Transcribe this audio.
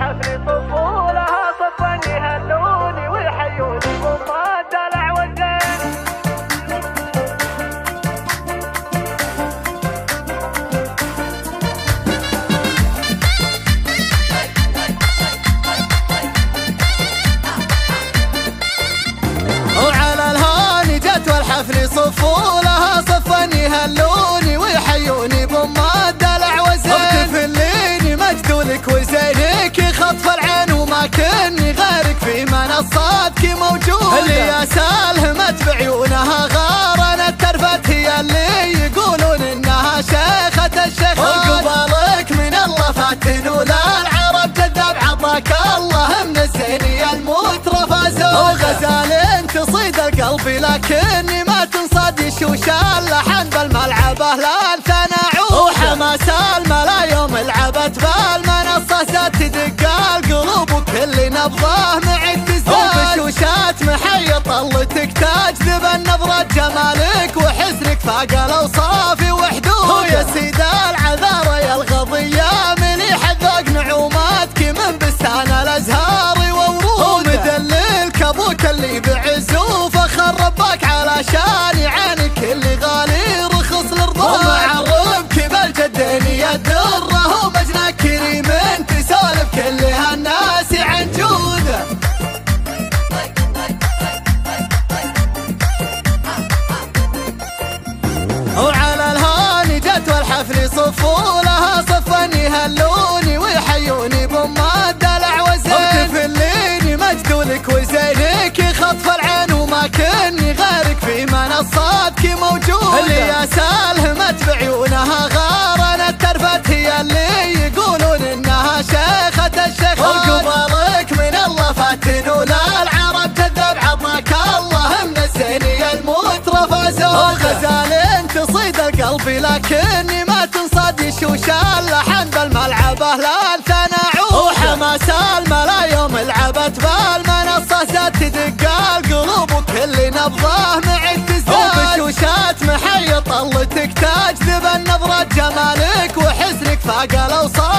والحفل طفولها صفا يهلوني ويحيوني وما الدلع والزين. وعلى الهاني جت والحفل صفولها صفا يهلوني ويحيوني بما الدلع والزين. وتفليني مجدولك وزينك يخطف العين وما كني غيرك في منصاتك موجود. اللي يا سالهمت بعيونها غارنت ترفت هي اللي يقولون انها شيخة الشيخات. وقبالك من الله فاتن ولا العرب جذاب عطاك الله من الزيني المترفى زود. وغزال تصيد القلب لكني ما تنصاد يشوش اللحن بالملعبه لا ثنا عود. وحماس الملا يوم لعبت بالمنصه زاد تدق القلوب وكل نبضه معك تزداد. وبشوشات محي طلتك تجذب النظرة جمالك وحسنك فاق الاوصاف وحدود. ويا سيد العذارى يا الغضيه مليح الذوق نعوماتك من بستان الازهار وورود. ومدللك ابوك اللي بعز وفخر ربك علشان يعانك اللي غالي رخص الرضا. ومعربك بالجدين يا الدره ومجنى كريم تسولف كل هالناس عن جوده. وعلى الهاني جت والحفل صفولها صفا يهلوني ويحيوني بما الدلع والزين. وتفليني مجدولك وزينك يخطف العين وما كني غيرك في منصاتك موجود. اللي يا سالهمت بعيونها غارنت ترفت هي اللي يقولون انها شيخة الشيخات. وقبالك من الله فاتن ولا العرب جذاب عطاك الله من الزيني المترفى زود. وغزال تصيد القلب لكني ما تنصاد يشوش اللحن بالملعبه لا ثنا عود. وحماس الملا يوم لعبت بالمنصه زاد تدق القلوب وكل نبضه معك تزداد. وبشوشات محي طلتك تجذب النظرة جمالك وحسنك فاق الاوصاف